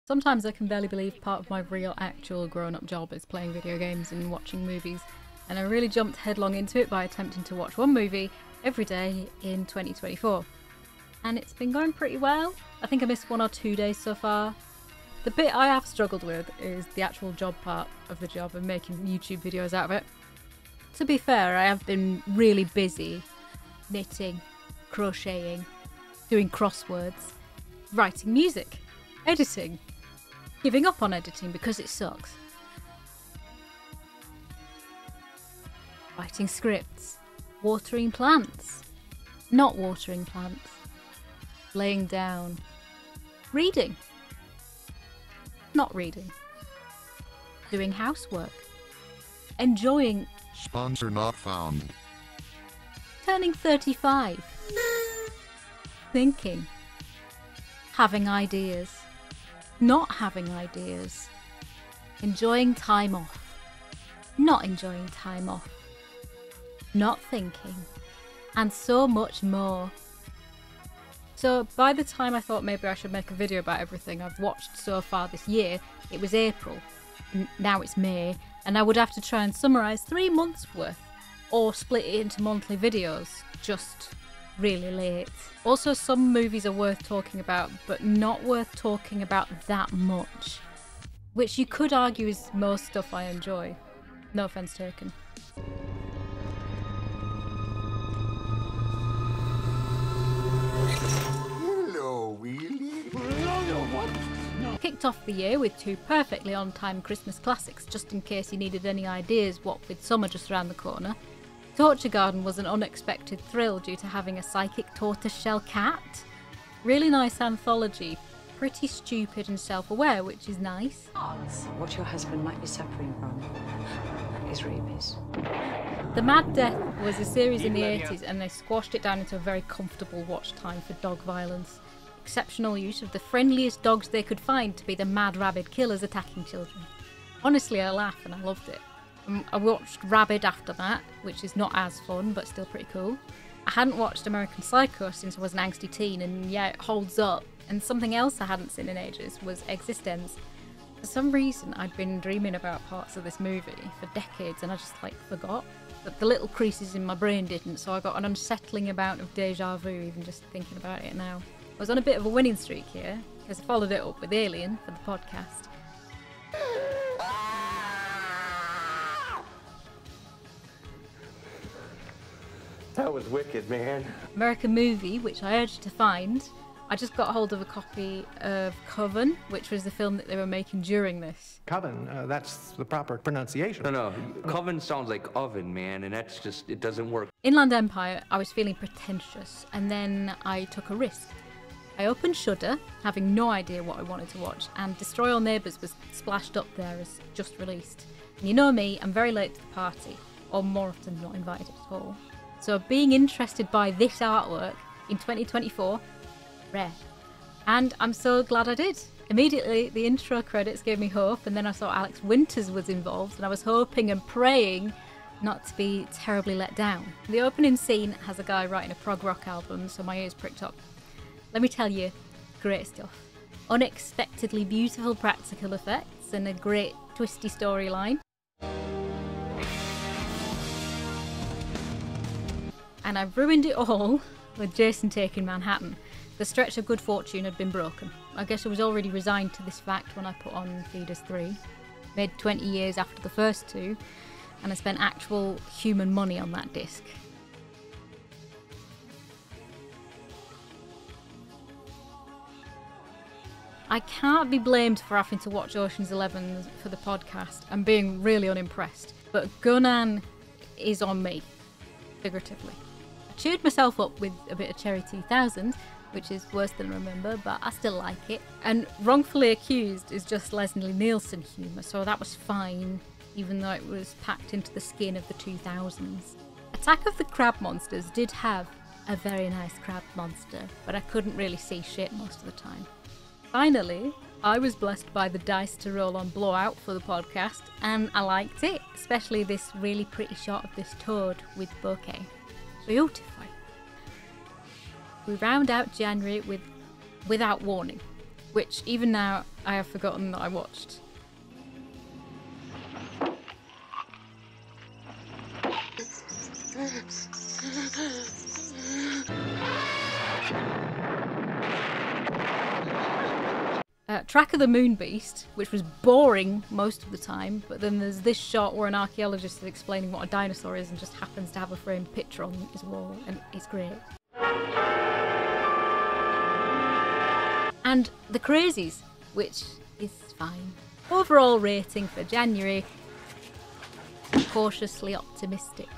Sometimes I can barely believe part of my real, actual grown-up job is playing video games and watching movies, and I really jumped headlong into it by attempting to watch one movie every day in 2024. And it's been going pretty well. I think I missed 1 or 2 days so far. The bit I have struggled with is the actual job part of the job and making YouTube videos out of it. To be fair, I have been really busy knitting, crocheting, doing crosswords, writing music, editing, giving up on editing because it sucks, writing scripts, watering plants, not watering plants, laying down, reading, not reading, doing housework, enjoying, sponsor not found, turning 35, thinking, having ideas, not having ideas, enjoying time off, not enjoying time off, not thinking, and so much more. So by the time I thought maybe I should make a video about everything I've watched so far this year, it was April, now it's May, and I would have to try and summarise 3 months worth, or split it into monthly videos, just really late. Also, some movies are worth talking about, but not worth talking about that much, which you could argue is most stuff I enjoy. No offence taken. Hello, Willie. I kicked off the year with 2 perfectly on-time Christmas classics, just in case you needed any ideas what with summer just around the corner. Torture Garden was an unexpected thrill due to having a psychic tortoiseshell cat. Really nice anthology, pretty stupid and self-aware, which is nice. What your husband might be suffering from is rabies. The Mad Death was a series in the 80s and they squashed it down into a very comfortable watch time for dog violence. Exceptional use of the friendliest dogs they could find to be the mad rabid killers attacking children. Honestly, I laughed and I loved it. I watched Rabid after that, which is not as fun, but still pretty cool. I hadn't watched American Psycho since I was an angsty teen, and yeah, it holds up. And something else I hadn't seen in ages was Existence. For some reason, I'd been dreaming about parts of this movie for decades, and I just, forgot. But the little creases in my brain didn't, so I got an unsettling amount of deja vu even just thinking about it now. I was on a bit of a winning streak here, because I followed it up with Alien for the podcast. That was wicked, man. American Movie, which I urged to find. I just got hold of a copy of Coven, which was the film that they were making during this. Coven, that's the proper pronunciation. No, coven sounds like oven, man, and that's just, it doesn't work. Inland Empire, I was feeling pretentious, and then I took a risk. I opened Shudder, having no idea what I wanted to watch, and Destroy All Neighbours was splashed up there as just released. And you know me, I'm very late to the party, or more often not invited at all. So being interested by this artwork in 2024, rare. And I'm so glad I did. Immediately, the intro credits gave me hope, and then I saw Alex Winters was involved, and I was hoping and praying not to be terribly let down. The opening scene has a guy writing a prog rock album, so my ears pricked up. Let me tell you, great stuff. Unexpectedly beautiful practical effects and a great twisty storyline. And I've ruined it all with Jason taking Manhattan. The stretch of good fortune had been broken. I guess I was already resigned to this fact when I put on Feeders 3. Made 20 years after the first 2, and I spent actual human money on that disc. I can't be blamed for having to watch Ocean's 11 for the podcast. I'm being really unimpressed. But Gunan is on me, figuratively. I cheered myself up with a bit of Cherry 2000, which is worse than Remember, but I still like it. And Wrongfully Accused is just Leslie Nielsen humour, so that was fine, even though it was packed into the skin of the 2000s. Attack of the Crab Monsters did have a very nice crab monster, but I couldn't really see shit most of the time. Finally, I was blessed by the dice to roll on Blowout for the podcast, and I liked it, especially this really pretty shot of this toad with bouquet. Beautiful. We round out January with Without Warning, which even now I have forgotten that I watched. Track of the Moon Beast, which was boring most of the time, but then there's this shot where an archaeologist is explaining what a dinosaur is and just happens to have a framed picture on his wall, and it's great. And The Crazies, which is fine. Overall rating for January, cautiously optimistic.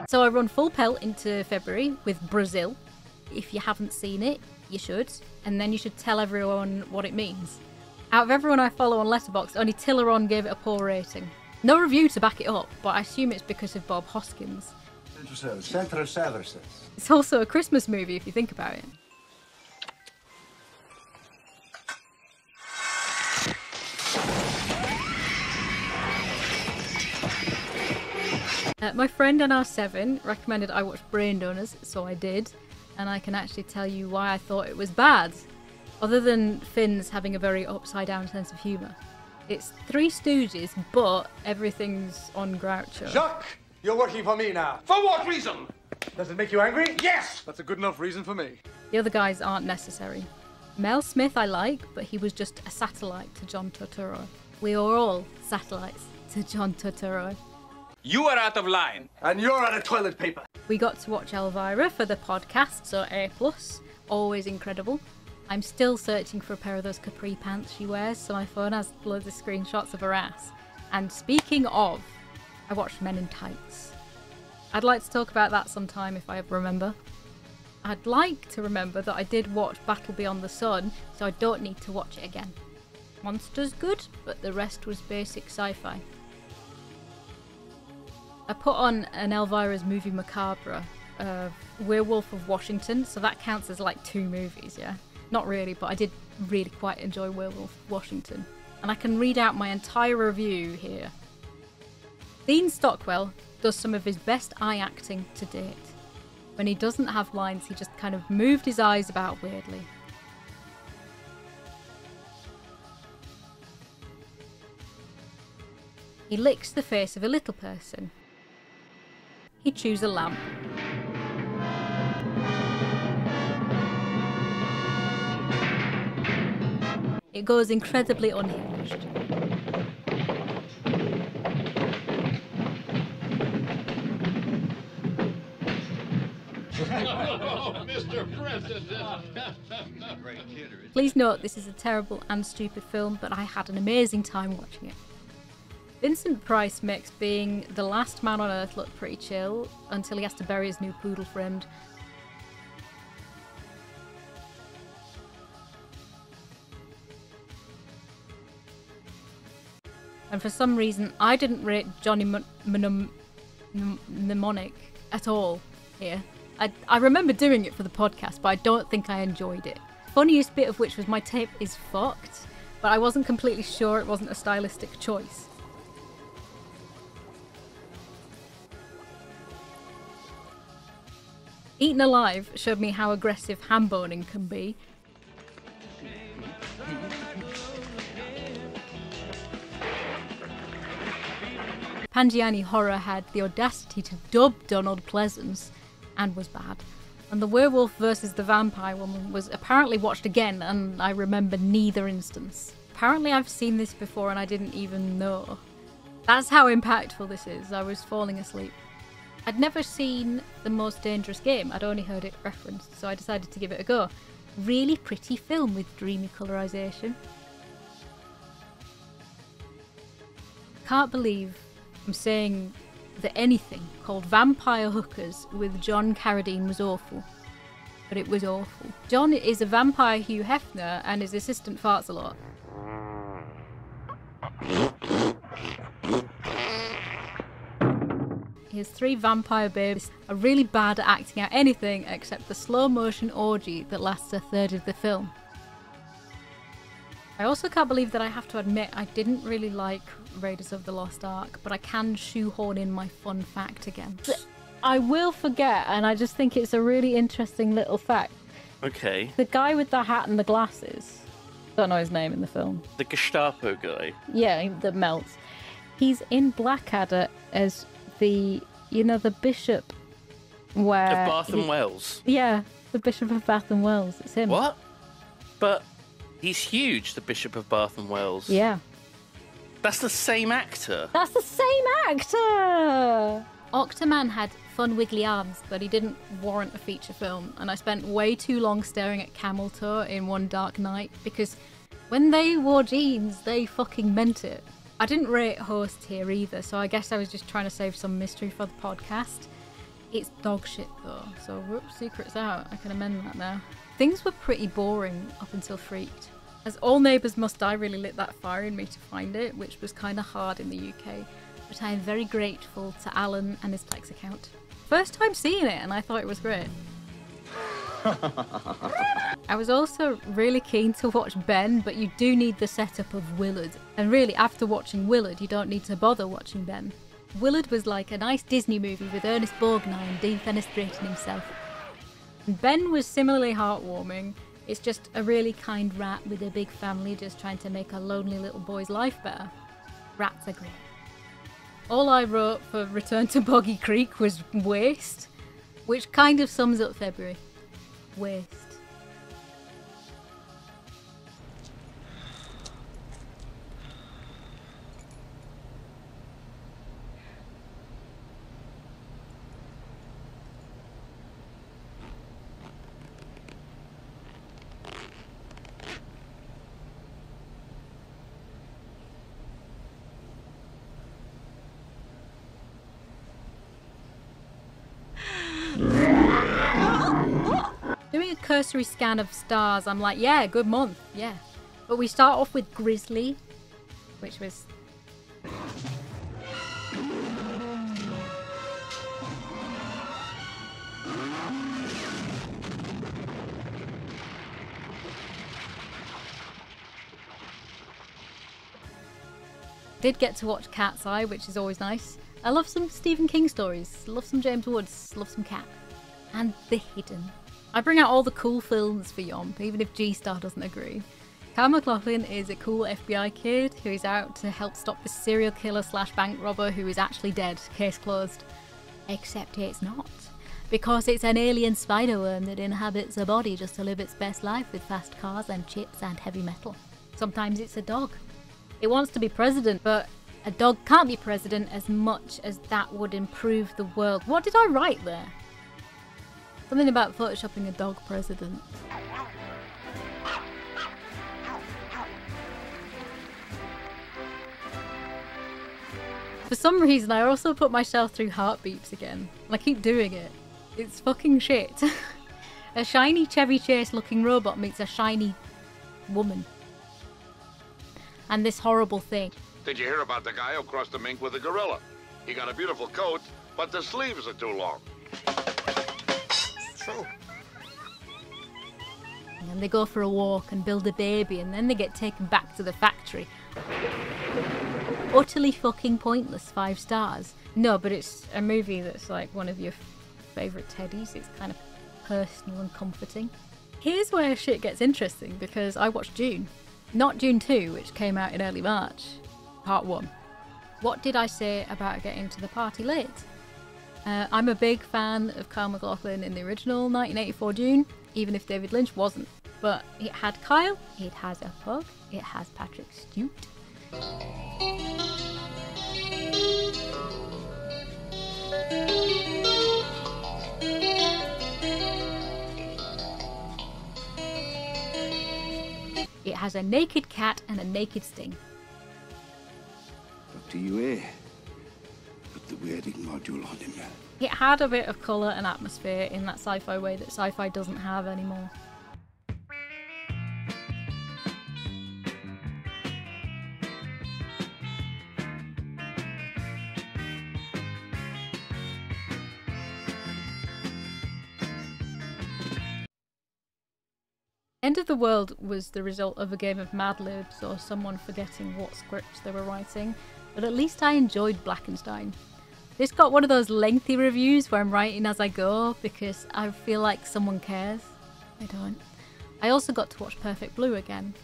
So I run full pelt into February with Brazil. If you haven't seen it, you should. And then you should tell everyone what it means. Out of everyone I follow on Letterboxd, only Tilleron gave it a poor rating. No review to back it up, but I assume it's because of Bob Hoskins. It's also a Christmas movie if you think about it. My friend NR7 recommended I watch Brain Donors, so I did, and I can actually tell you why I thought it was bad, other than Finn's having a very upside-down sense of humour. It's Three Stooges, but everything's on Groucho. Jacques, you're working for me now. For what reason? Does it make you angry? Yes! That's a good enough reason for me. The other guys aren't necessary. Mel Smith I like, but he was just a satellite to John Turturro. We are all satellites to John Turturro. You are out of line. And you're out of toilet paper. We got to watch Elvira for the podcast, so A+, always incredible. I'm still searching for a pair of those capri pants she wears, so my phone has loads of screenshots of her ass. And speaking of, I watched Men in Tights. I'd like to talk about that sometime if I remember. I'd like to remember that I did watch Battle Beyond the Sun, so I don't need to watch it again. Monsters good, but the rest was basic sci-fi. I put on an Elvira's movie Macabre, Werewolf of Washington, so that counts as like 2 movies, yeah? Not really, but I did really quite enjoy Werewolf of Washington. And I can read out my entire review here. Dean Stockwell does some of his best eye acting to date. When he doesn't have lines, he just kind of moved his eyes about weirdly. He licks the face of a little person. He chews a lamp. It goes incredibly unhinged. Mr. President! Please note this is a terrible and stupid film, but I had an amazing time watching it. Vincent Price makes being the last man on Earth look pretty chill, until he has to bury his new poodle friend. And for some reason, I didn't rate Johnny Mnemonic at all here. I remember doing it for the podcast, but I don't think I enjoyed it. Funniest bit of which was my tape is fucked, but I wasn't completely sure it wasn't a stylistic choice. Eaten Alive showed me how aggressive ham boning can be. Pangiani Horror had the audacity to dub Donald Pleasance, and was bad. And The Werewolf versus the Vampire Woman was apparently watched again, and I remember neither instance. Apparently I've seen this before and I didn't even know. That's how impactful this is. I was falling asleep. I'd never seen The Most Dangerous Game, I'd only heard it referenced, so I decided to give it a go. Really pretty film with dreamy colorisation. Can't believe I'm saying that anything called Vampire Hookers with John Carradine was awful. But it was awful. John is a vampire Hugh Hefner and his assistant farts a lot. His 3 vampire babes are really bad at acting out anything except the slow motion orgy that lasts a third of the film. I also can't believe that I have to admit I didn't really like Raiders of the Lost Ark, but I can shoehorn in my fun fact again. I will forget, and I just think it's a really interesting little fact. Okay. The guy with the hat and the glasses, don't know his name in the film. The Gestapo guy. Yeah, that melts. He's in Blackadder as the bishop where... Of Bath and Wells. Yeah, the Bishop of Bath and Wells. It's him. What? But he's huge, the Bishop of Bath and Wells. Yeah. That's the same actor. That's the same actor! Octoman had fun wiggly arms, but he didn't warrant a feature film, and I spent way too long staring at Camel Toe in One Dark Night, because when they wore jeans, they fucking meant it. I didn't rate Host here either, so I guess I was just trying to save some mystery for the podcast. It's dog shit though, so whoops, secret's out. I can amend that now. Things were pretty boring up until Freaked. As All Neighbours Must Die really lit that fire in me to find it, which was kind of hard in the UK. But I am very grateful to Alan and his Plex account. First time seeing it and I thought it was great. I was also really keen to watch Ben, but you do need the setup of Willard. And really, after watching Willard, you don't need to bother watching Ben. Willard was like a nice Disney movie with Ernest Borgnine defenestrating himself. And Ben was similarly heartwarming. It's just a really kind rat with a big family just trying to make a lonely little boy's life better. Rats are great. All I wrote for Return to Boggy Creek was waste, which kind of sums up February. Waste. Doing a cursory scan of stars, I'm like, yeah, good month, yeah. But we start off with Grizzly, which was... Did get to watch Cat's Eye, which is always nice. I love some Stephen King stories, love some James Woods, love some Cat. And The Hidden. I bring out all the cool films for Yomp, even if G-Star doesn't agree. Kyle MacLachlan is a cool FBI kid who is out to help stop this serial killer / bank robber who is actually dead, case closed. Except it's not. Because it's an alien spider worm that inhabits a body just to live its best life with fast cars and chips and heavy metal. Sometimes it's a dog. It wants to be president, but a dog can't be president as much as that would improve the world. What did I write there? Something about photoshopping a dog president. For some reason, I also put myself through Heartbeeps again. And I keep doing it. It's fucking shit. A shiny Chevy Chase looking robot meets a shiny woman. And this horrible thing. Did you hear about the guy who crossed the mink with a gorilla? He got a beautiful coat, but the sleeves are too long. True. And they go for a walk and build a baby, and then they get taken back to the factory. Utterly fucking pointless 5 stars. No, but it's a movie that's like one of your favourite teddies. It's kind of personal and comforting. Here's where shit gets interesting, because I watched Dune. Not Dune 2, which came out in early March. Part 1. What did I say about getting to the party late? I'm a big fan of Kyle MacLachlan in the original 1984 Dune, even if David Lynch wasn't. But it had Kyle, it has a pug, it has Patrick Stewart. It has a naked cat and a naked Sting. Up to you, eh? But the weirding module on him yet? It had a bit of colour and atmosphere in that sci-fi way that sci-fi doesn't have anymore. End of the World was the result of a game of Mad Libs or someone forgetting what scripts they were writing, but at least I enjoyed Blackenstein. This got one of those lengthy reviews where I'm writing as I go because I feel like someone cares. I don't. I also got to watch Perfect Blue again.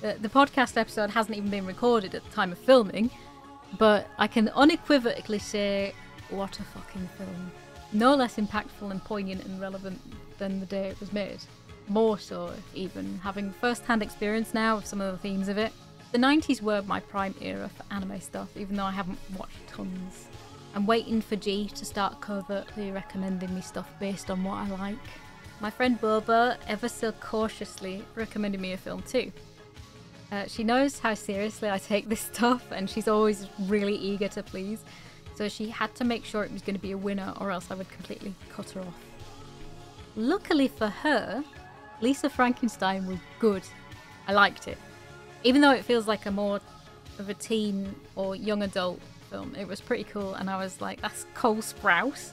The podcast episode hasn't even been recorded at the time of filming, but I can unequivocally say, what a fucking film. No less impactful and poignant and relevant than the day it was made. More so, even, having first-hand experience now of some of the themes of it. The 90s were my prime era for anime stuff, even though I haven't watched tons. I'm waiting for G to start covertly recommending me stuff based on what I like. My friend Boba, ever so cautiously, recommended me a film too. She knows how seriously I take this stuff, and she's always really eager to please, so she had to make sure it was going to be a winner, or else I would completely cut her off. Luckily for her, Lisa Frankenstein was good. I liked it. Even though it feels like a more of a teen or young adult film, it was pretty cool, and I was like, that's Cole Sprouse.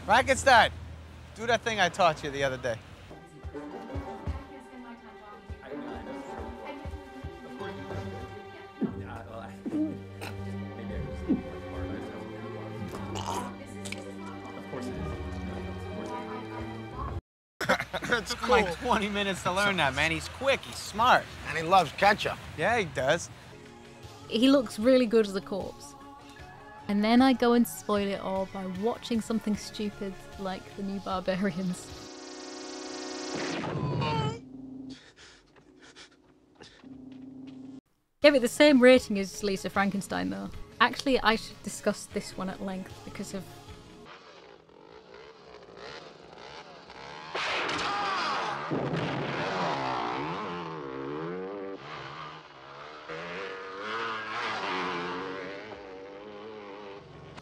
Frankenstein! Do that thing I taught you the other day. It took like 20 minutes to learn that, man. He's quick, he's smart. And he loves ketchup. Yeah, he does. He looks really good as a corpse. And then I go and spoil it all by watching something stupid like The New Barbarians. Gave it the same rating as Lisa Frankenstein though. Actually, I should discuss this one at length because of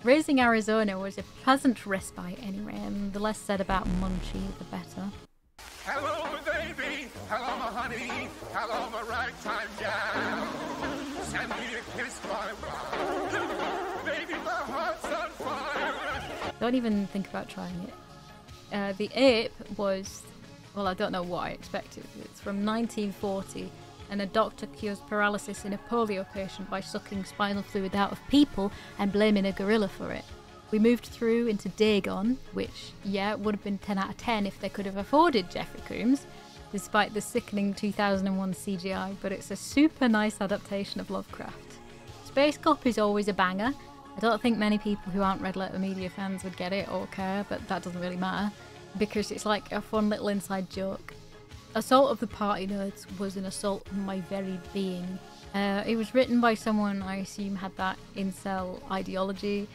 Raising Arizona was a pleasant respite anyway, and the less said about Munchie, the better. Hello, baby. Hello, my honey. Hello, my ragtime gal. Send me a kiss, my baby, my heart's on fire. Don't even think about trying it. The Ape was, well, I don't know what I expected. It's from 1940. And a doctor cures paralysis in a polio patient by sucking spinal fluid out of people and blaming a gorilla for it. We moved through into Dagon, which, yeah, would have been 10 out of 10 if they could have afforded Jeffrey Combs, despite the sickening 2001 CGI, but it's a super nice adaptation of Lovecraft. Space Cop is always a banger. I don't think many people who aren't Red Letter Media fans would get it or care, but that doesn't really matter, because it's like a fun little inside joke. Assault of the Party Nerds was an assault on my very being. It was written by someone I assume had that incel ideology,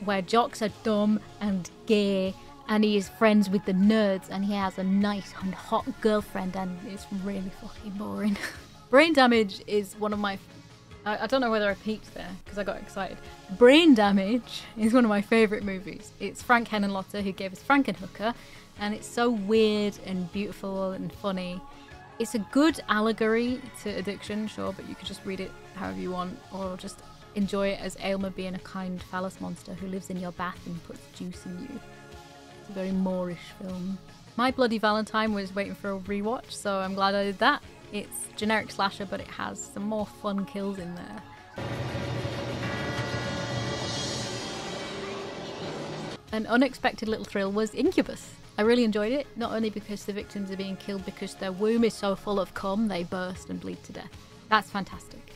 where jocks are dumb and gay, and he is friends with the nerds, and he has a nice and hot girlfriend, and it's really fucking boring. Brain Damage is one of my... I don't know whether I peaked there, because I got excited. Brain Damage is one of my favourite movies. It's Frank Henenlotter who gave us Frankenhooker, and it's so weird and beautiful and funny. It's a good allegory to addiction, sure, but you could just read it however you want, or just enjoy it as Aylmer being a kind phallus monster who lives in your bath and puts juice in you. It's a very Moorish film. My Bloody Valentine was waiting for a rewatch, so I'm glad I did that. It's generic slasher, but it has some more fun kills in there. An unexpected little thrill was Incubus. I really enjoyed it, not only because the victims are being killed because their womb is so full of cum they burst and bleed to death. That's fantastic.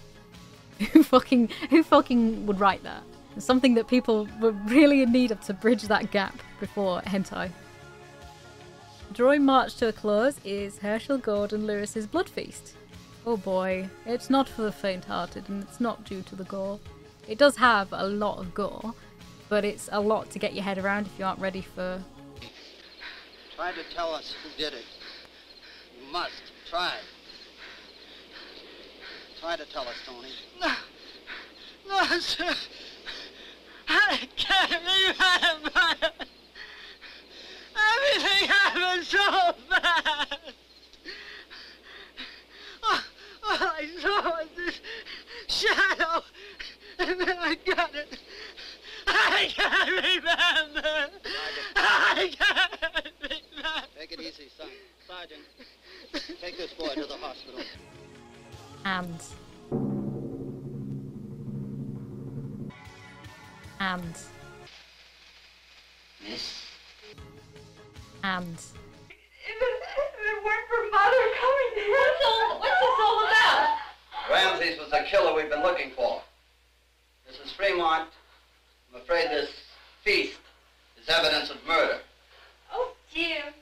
Who fucking would write that? It's something that people were really in need of to bridge that gap before hentai. Drawing March to a close is Herschel Gordon Lewis's Blood Feast. Oh boy, it's not for the faint-hearted and it's not due to the gore. It does have a lot of gore, but it's a lot to get your head around if you aren't ready for... Try to tell us who did it. You must. Try. Try to tell us, Tony. No, sir. I can't remember. Everything happened so fast. All I saw was this shadow, and then I got it. I can't remember. I can't remember. Take it easy, son. Sergeant, take this boy to the hospital. And Miss? And If it weren't for Mother coming here, what's this all about? Ramses was the killer we've been looking for. Mrs. Fremont, I'm afraid this feast is evidence of murder. Oh, dear.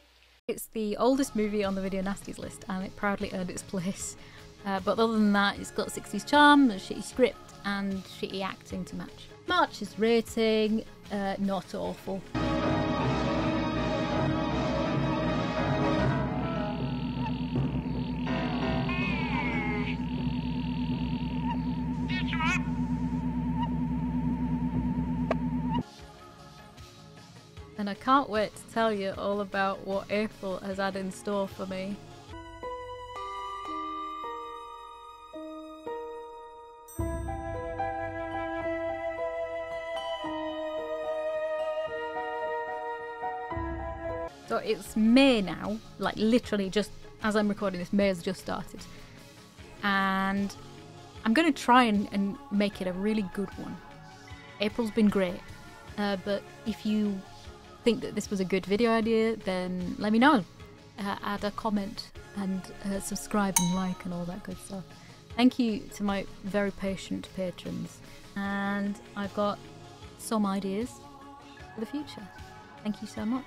it's the oldest movie on the Video Nasties list, and it proudly earned its place. But other than that, it's got 60s charm, a shitty script, and shitty acting to match. March's rating, not awful. And I can't wait to tell you all about what April has had in store for me. So it's May now, like literally just as I'm recording this, May has just started. And I'm going to try and make it a really good one. April's been great, but if you think that this was a good video idea, then let me know. Add a comment and subscribe and like and all that good stuff. Thank you to my very patient patrons, and I've got some ideas for the future. Thank you so much.